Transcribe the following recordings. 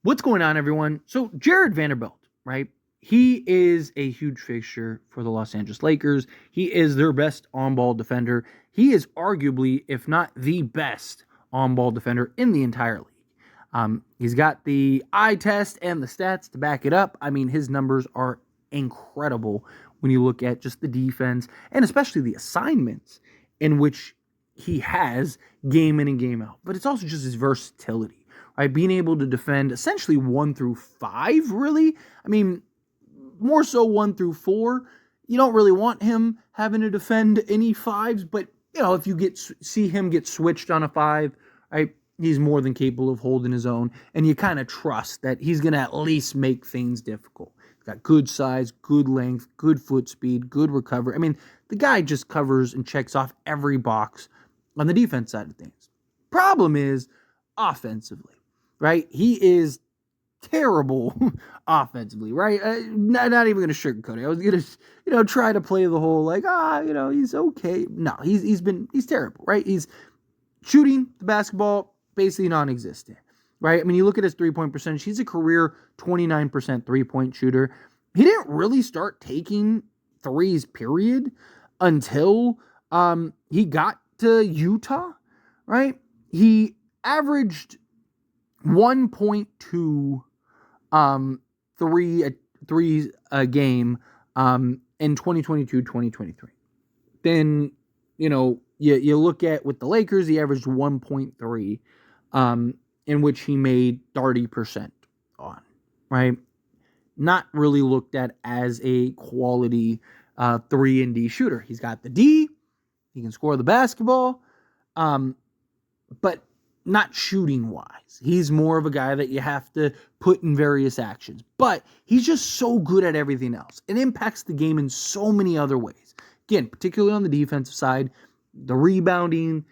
What's going on, everyone? So, Jarred Vanderbilt, right? He is a huge fixture for the Los Angeles Lakers. He is their best on ball defender. He is arguably, if not the best on ball defender in the entire league. He's got the eye test and the stats to back it up. I mean, his numbers are incredible when you look at just the defense and especially the assignments in which he has game in and game out. But it's also just his versatility, right? Being able to defend essentially 1 through 5, really. I mean, more so 1 through 4. You don't really want him having to defend any fives, but if you see him get switched on a 5, right? He's more than capable of holding his own, and you kind of trust that he's going to at least make things difficult. He's got good size, good length, good foot speed, good recovery. I mean, the guy just covers and checks off every box on the defense side of things. Problem is offensively, right? He is terrible offensively, right? Not even going to sugarcoat it. I was going to, try to play the whole he's okay. No, he's terrible, right? He's shooting the basketball basically non-existent, right? I mean, you look at his 3-point percentage. He's a career 29% 3-point shooter. He didn't really start taking threes, period, until he got to Utah, right? He averaged 1.2 threes a game in 2022-2023. Then, you look at with the Lakers, he averaged 1.3, in which he made 30% on, right? Not really looked at as a quality 3-and-D shooter. He's got the D, he can score the basketball, but not shooting-wise. He's more of a guy that you have to put in various actions. But he's just so good at everything else. It impacts the game in so many other ways. Again, particularly on the defensive side, the rebounding,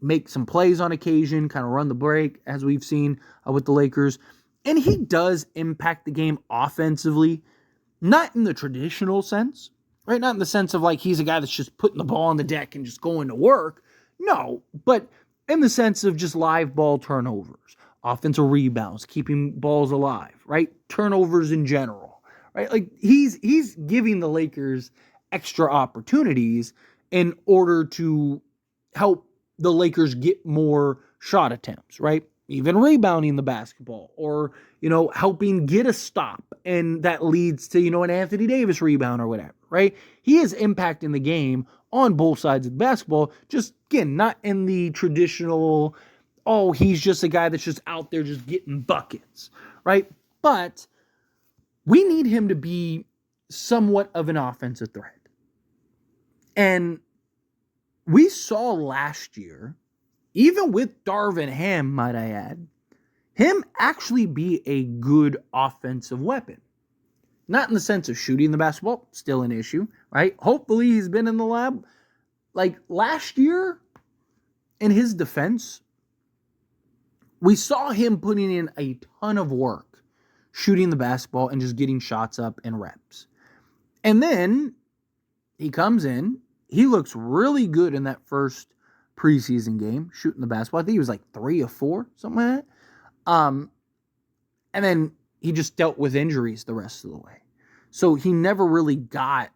make some plays on occasion, kind of run the break, as we've seen with the Lakers. And he does impact the game offensively, not in the traditional sense, right? Not in the sense of like he's a guy that's just putting the ball on the deck and just going to work. No, but in the sense of just live ball turnovers, offensive rebounds, keeping balls alive, right? Turnovers in general, right? Like he's giving the Lakers extra opportunities in order to help the Lakers get more shot attempts, right? Even rebounding the basketball or, helping get a stop. And that leads to, an Anthony Davis rebound or whatever, right? He is impacting the game on both sides of the basketball. Just, again, not in the traditional, he's just a guy that's just out there just getting buckets, right? But we need him to be somewhat of an offensive threat. And we saw last year, even with Darvin Ham, might I add, him actually be a good offensive weapon. Not in the sense of shooting the basketball, still an issue, right? Hopefully he's been in the lab. Like last year, in his defense, we saw him putting in a ton of work, shooting the basketball and just getting shots up and reps. And then he comes in, he looks really good in that first preseason game, shooting the basketball. I think he was like 3 of 4, something like that. And then he just dealt with injuries the rest of the way. So he never really got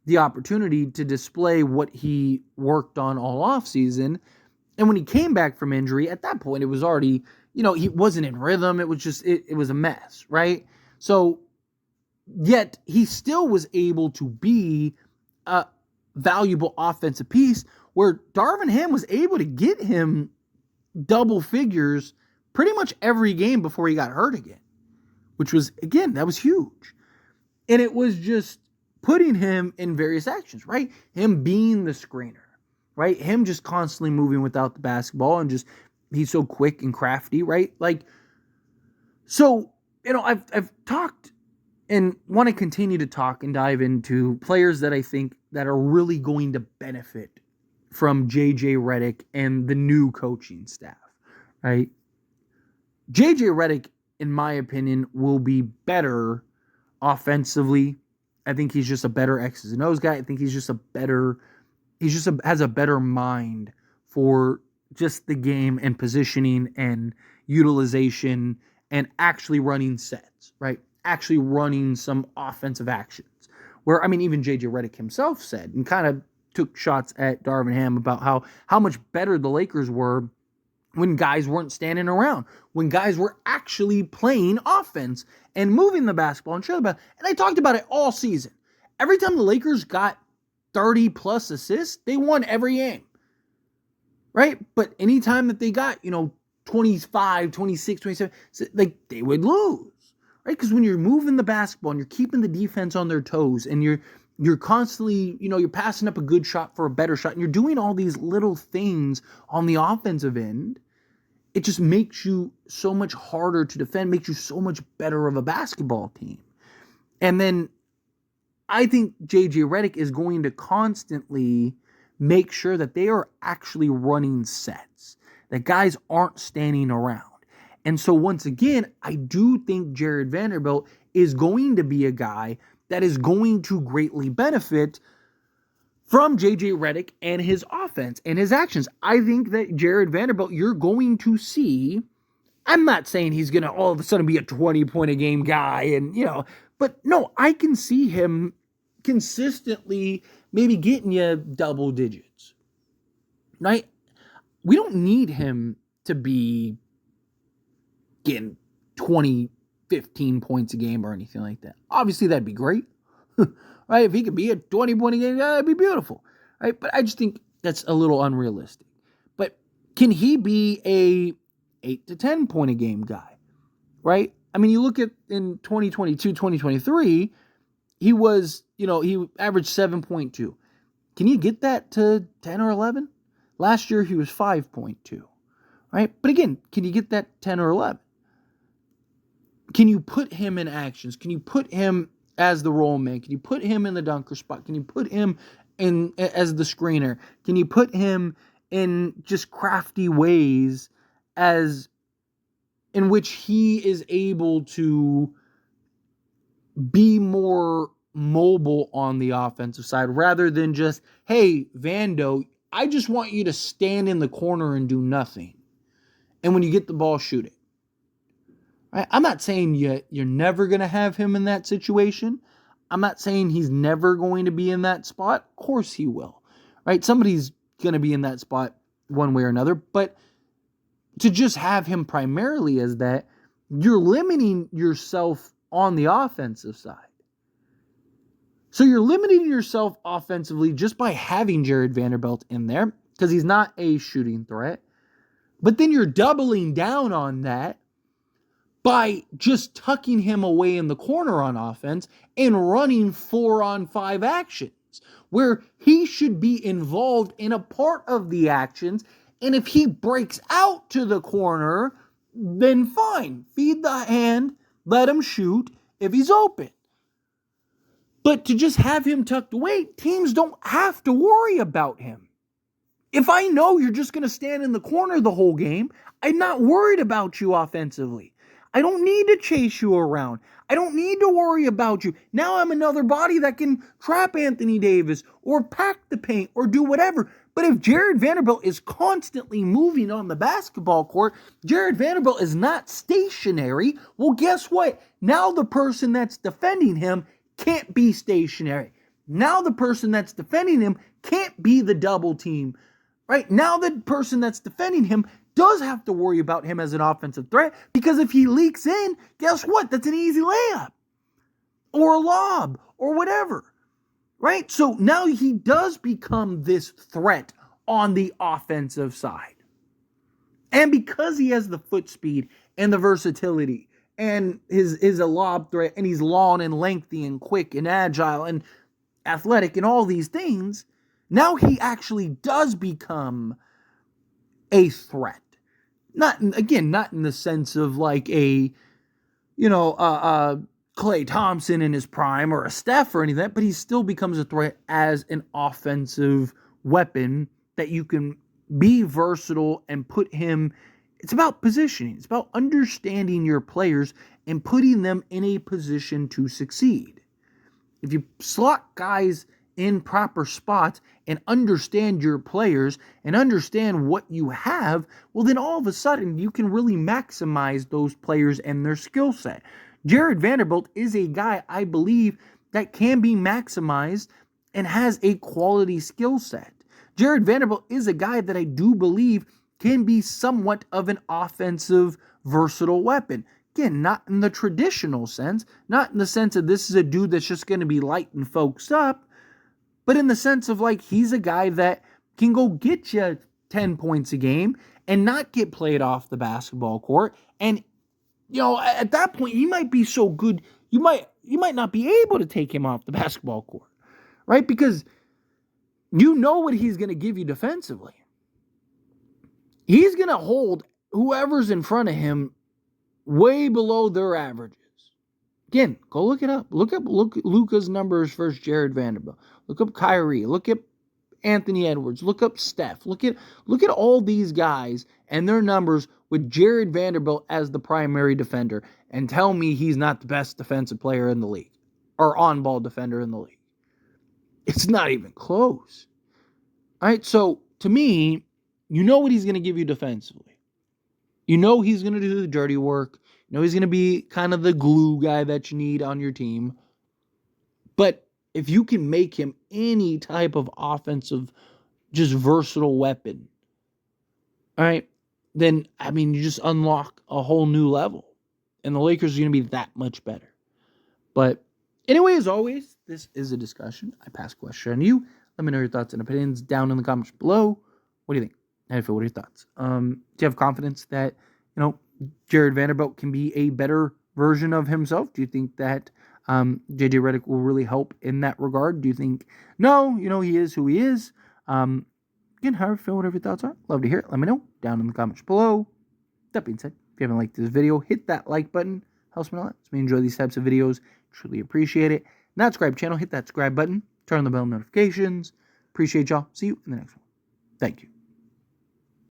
the opportunity to display what he worked on all offseason. And when he came back from injury, at that point, it was already, he wasn't in rhythm. It was just, it was a mess, right? So, yet he still was able to be a valuable offensive piece where Darvin Ham was able to get him double figures pretty much every game before he got hurt again, which was, again, that was huge. And it was just putting him in various actions, right? Him being the screener, right? Him just constantly moving without the basketball and just, he's so quick and crafty, right? Like, so, I've talked and want to continue to talk and dive into players that I think that are really going to benefit from JJ Redick and the new coaching staff, right? JJ Redick, in my opinion, will be better offensively. I think he's just a better X's and O's guy. I think he's just has a better mind for just the game and positioning and utilization and actually running sets, right? Actually running some offensive actions. Where, I mean, even JJ Redick himself said, and kind of took shots at Darvin Ham about how much better the Lakers were when guys weren't standing around, when guys were actually playing offense and moving the basketball and showing about. And I talked about it all season. Every time the Lakers got 30 plus assists, they won every game, right? But anytime that they got, 25, 26, 27, like they would lose, right? Because when you're moving the basketball and you're keeping the defense on their toes and you're constantly, you're passing up a good shot for a better shot and you're doing all these little things on the offensive end, it just makes you so much harder to defend, makes you so much better of a basketball team. And then I think JJ Redick is going to constantly make sure that they are actually running sets, that guys aren't standing around. And so once again, I do think Jarred Vanderbilt is going to be a guy that is going to greatly benefit from JJ Redick and his offense and his actions. I think that Jarred Vanderbilt, you're going to see, I'm not saying he's going to all of a sudden be a 20-point-a-game guy and, but no, I can see him consistently maybe getting you double digits, right? We don't need him to be getting 20, 15 points a game or anything like that. Obviously, that'd be great. Right? If he could be a 20-point a game guy, that'd be beautiful. Right? But I just think that's a little unrealistic. But can he be a 8 to 10 point a game guy? Right? I mean, you look at in 2022, 2023, he was, he averaged 7.2. Can you get that to 10 or 11? Last year, he was 5.2. Right? But again, can you get that 10 or 11? Can you put him in actions? Can you put him as the roll man? Can you put him in the dunker spot? Can you put him in as the screener? Can you put him in just crafty ways as in which he is able to be more mobile on the offensive side rather than just, hey, Vando, I just want you to stand in the corner and do nothing. And when you get the ball, shoot it. Right? I'm not saying you're never going to have him in that situation. I'm not saying he's never going to be in that spot. Of course he will. Right? Somebody's going to be in that spot one way or another. But to just have him primarily as that, you're limiting yourself on the offensive side. So you're limiting yourself offensively just by having Jarred Vanderbilt in there because he's not a shooting threat. But then you're doubling down on that by just tucking him away in the corner on offense and running 4-on-5 actions where he should be involved in a part of the actions. And if he breaks out to the corner, then fine. Feed the hand, let him shoot if he's open. But to just have him tucked away, teams don't have to worry about him. If I know you're just going to stand in the corner the whole game, I'm not worried about you offensively. I don't need to chase you around. I don't need to worry about you. Now I'm another body that can trap Anthony Davis or pack the paint or do whatever. But if Jarred Vanderbilt is constantly moving on the basketball court, Jarred Vanderbilt is not stationary. Well, guess what? Now the person that's defending him can't be stationary. Now the person that's defending him can't be the double team. Right? Now the person that's defending him does have to worry about him as an offensive threat because if he leaks in, guess what? That's an easy layup or a lob or whatever, right? So now he does become this threat on the offensive side. And because he has the foot speed and the versatility and is a lob threat and he's long and lengthy and quick and agile and athletic and all these things, now he actually does become a threat. Not in the sense of like a, Klay Thompson in his prime or a Steph or anything, but he still becomes a threat as an offensive weapon that you can be versatile and put him. It's about positioning. It's about understanding your players and putting them in a position to succeed. If you slot guys in proper spots and understand your players and understand what you have, well, then all of a sudden you can really maximize those players and their skill set. Jarred Vanderbilt is a guy, I believe, that can be maximized and has a quality skill set. Jarred Vanderbilt is a guy that I do believe can be somewhat of an offensive, versatile weapon. Again, not in the traditional sense, not in the sense of this is a dude that's just going to be lighting folks up, but in the sense of like he's a guy that can go get you 10 points a game and not get played off the basketball court. And, at that point, he might be so good, you might not be able to take him off the basketball court, right? Because you know what he's going to give you defensively. He's going to hold whoever's in front of him way below their averages. Again, go look it up. Look at Luka's numbers versus Jarred Vanderbilt. Look up Kyrie. Look at Anthony Edwards. Look up Steph. Look at all these guys and their numbers with Jarred Vanderbilt as the primary defender, and tell me he's not the best defensive player in the league or on-ball defender in the league. It's not even close. All right, so to me, you know what he's going to give you defensively. You know he's going to do the dirty work. You know he's going to be kind of the glue guy that you need on your team. But if you can make him any type of offensive, just versatile weapon, all right, then, you just unlock a whole new level. And the Lakers are going to be that much better. But anyway, as always, this is a discussion. I pass a question on you. Let me know your thoughts and opinions down in the comments below. What do you think? What are your thoughts? Do you have confidence that, Jarred Vanderbilt can be a better version of himself? Do you think that JJ Redick will really help in that regard? Do you think, no, he is who he is? Again, however you feel, whatever your thoughts are, love to hear it. Let me know down in the comments below. That being said, if you haven't liked this video, hit that like button. Helps me a lot. It's me enjoy these types of videos. Truly appreciate it. Not subscribe channel, hit that subscribe button. Turn on the bell notifications. Appreciate y'all. See you in the next one. Thank you.